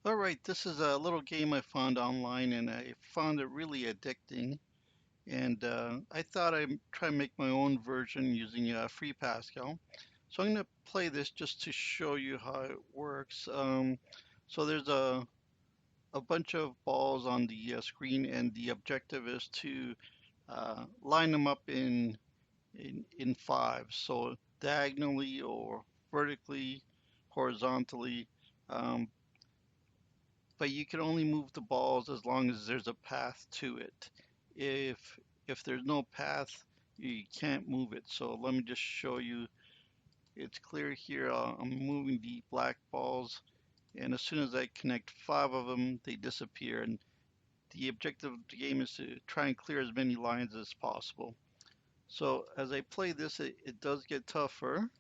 All right, this is a little game I found online and I found it really addicting. And I thought I'd try and make my own version using Freepascal. So I'm going to play this just to show you how it works. So there's a bunch of balls on the screen, and the objective is to line them up in fives. So diagonally or vertically, horizontally. Um, but you can only move the balls as long as there's a path to it. If there's no path, you can't move it. So let me just show you. It's clear here. I'm moving the black balls, and as soon as I connect five of them, they disappear. And the objective of the game is to try and clear as many lines as possible. So as I play this, it does get tougher.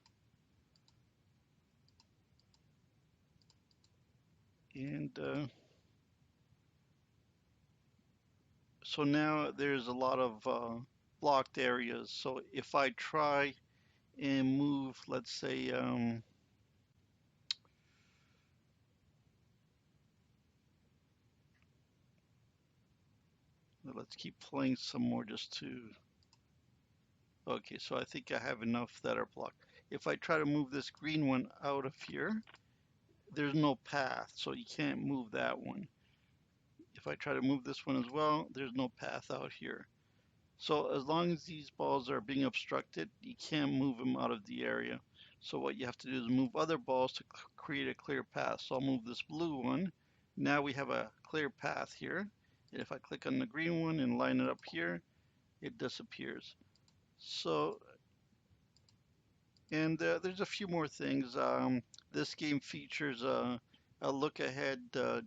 And so now there's a lot of blocked areas. So if I try and move, let's say, let's keep playing some more just to, okay, so I think I have enough that are blocked. If I try to move this green one out of here, there's no path, so you can't move that one. If I try to move this one as well, there's no path out here. So as long as these balls are being obstructed, you can't move them out of the area. So what you have to do is move other balls to create a clear path. So I'll move this blue one. Now we have a clear path here. And if I click on the green one and line it up here, it disappears. So, and there's a few more things. This game features a look ahead,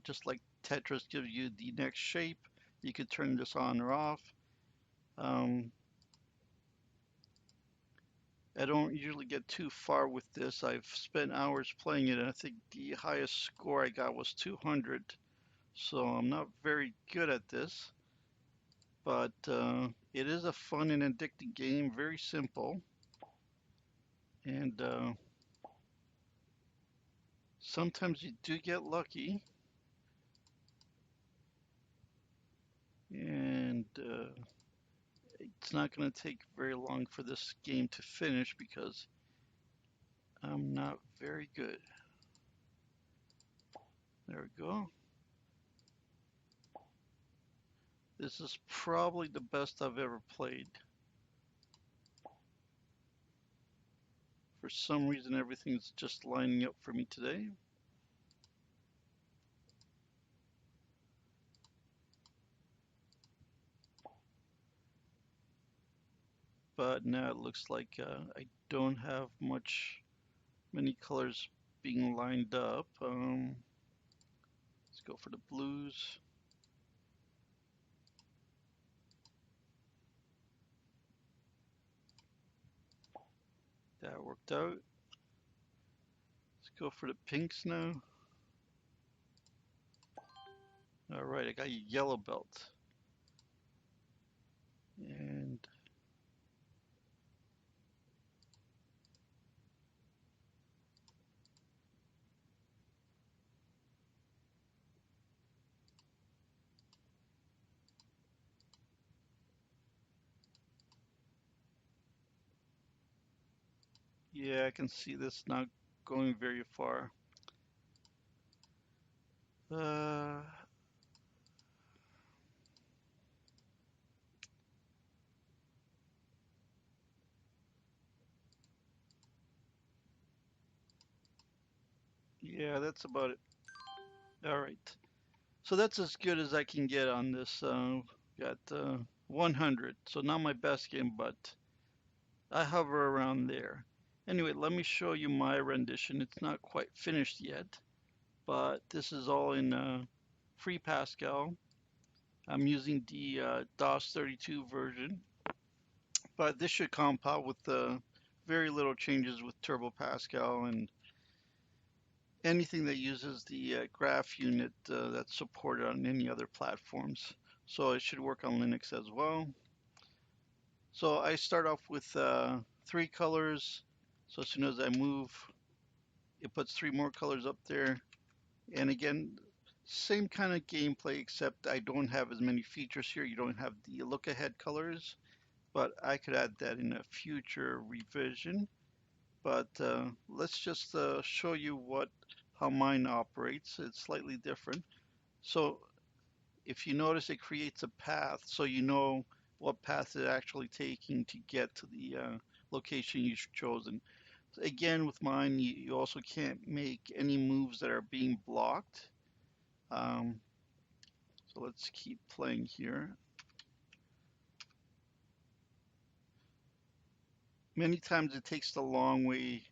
just like Tetris gives you the next shape. You can turn this on or off. Um, I don't usually get too far with this. I've spent hours playing it, and I think the highest score I got was 200. So I'm not very good at this, but it is a fun and addicting game, very simple. And sometimes you do get lucky, and it's not going to take very long for this game to finish because I'm not very good. There we go. This is probably the best I've ever played. For some reason, everything's just lining up for me today. But now it looks like I don't have many colors being lined up. Let's go for the blues. That worked out. Let's go for the pinks now. All right, I got a yellow belt. And yeah, I can see this not going very far. Uh, yeah, that's about it. All right. So that's as good as I can get on this. Got 100. So not my best game, but I hover around there. Anyway, let me show you my rendition. It's not quite finished yet, but this is all in Freepascal. I'm using the DOS 32 version, but this should compile with very little changes with Turbo Pascal and anything that uses the graph unit that's supported on any other platforms. So it should work on Linux as well. So I start off with three colors. So as soon as I move, it puts three more colors up there. And again, Same kind of gameplay, except I don't have as many features here. You don't have the look ahead colors, but I could add that in a future revision. But let's just show you how mine operates. It's slightly different. So if you notice, it creates a path, so you know what path it's actually taking to get to the location you've chosen. Again, with mine, you also can't make any moves that are being blocked. Um, so let's keep playing here. Many times it takes the long way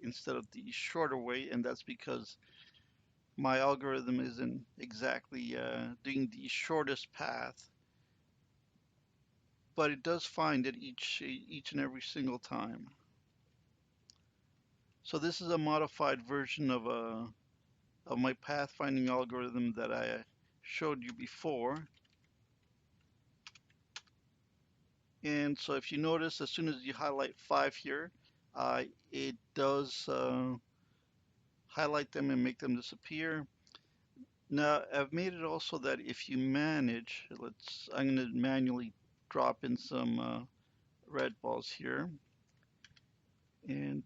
instead of the shorter way, and that's because my algorithm isn't exactly doing the shortest path, but it does find it each and every single time. So this is a modified version of my pathfinding algorithm that I showed you before. And so if you notice, as soon as you highlight 5 here, it does highlight them and make them disappear. Now I've made it also that if you manage, I'm going to manually drop in some red balls here. And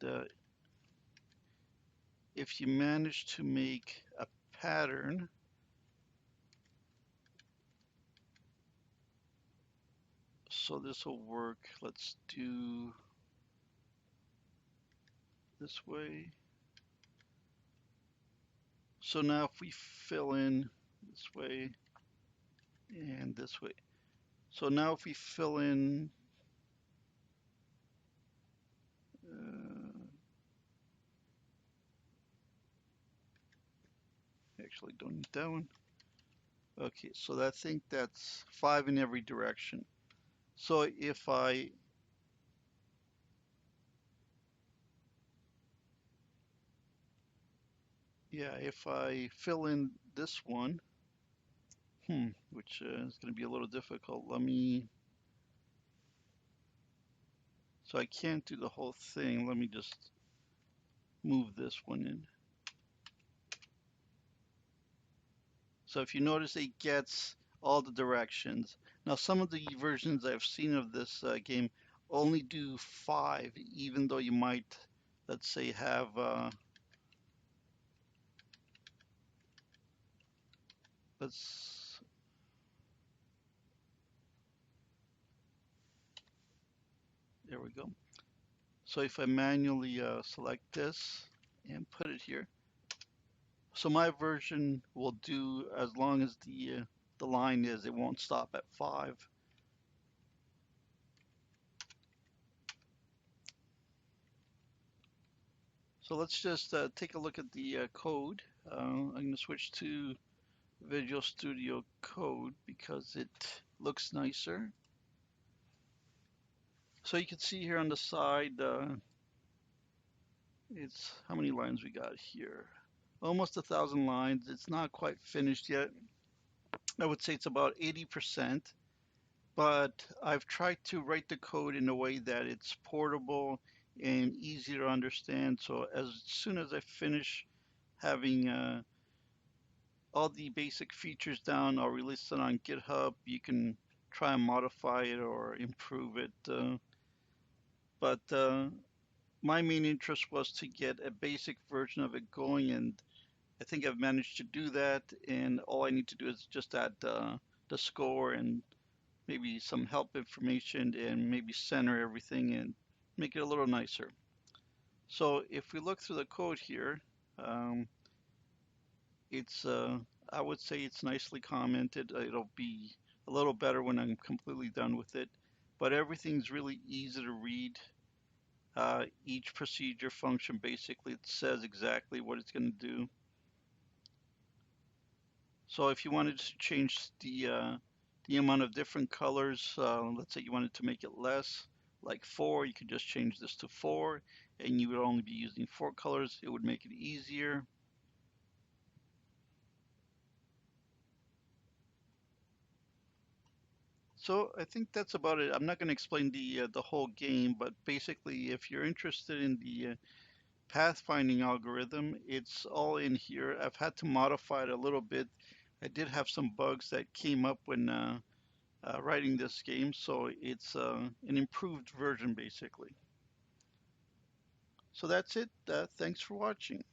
if you manage to make a pattern, so this will work. Let's do this way. So now if we fill in this way and this way. So now if we fill in, actually don't need that one. Okay, so I think that's 5 in every direction. So if I fill in this one, which is going to be a little difficult. So I can't do the whole thing. Let me just move this one in. So if you notice, it gets all the directions. Now, some of the versions I've seen of this game only do 5, even though you might, let's say, have, let's, there we go. So if I manually select this and put it here, so my version will do as long as the line is, it won't stop at 5. So let's just take a look at the code. I'm going to switch to Visual Studio Code because it looks nicer. So you can see here on the side, it's how many lines we got here? Almost 1,000 lines. It's not quite finished yet. I would say it's about 80%, but I've tried to write the code in a way that it's portable and easy to understand. So as soon as I finish having all the basic features down, I'll release it on GitHub. You can try and modify it or improve it. But my main interest was to get a basic version of it going, and I think I've managed to do that. And all I need to do is just add the score and maybe some help information and maybe center everything and make it a little nicer. So if we look through the code here, um, it's I would say it's nicely commented. It'll be a little better when I'm completely done with it, but everything's really easy to read. Each procedure function basically it says exactly what it's going to do. So if you wanted to change the amount of different colors, let's say you wanted to make it less, like 4, you could just change this to 4, and you would only be using 4 colors. It would make it easier. So I think that's about it. I'm not going to explain the whole game, but basically, if you're interested in the pathfinding algorithm. It's all in here. I've had to modify it a little bit. I did have some bugs that came up when writing this game, so it's an improved version basically. So that's it. Thanks for watching.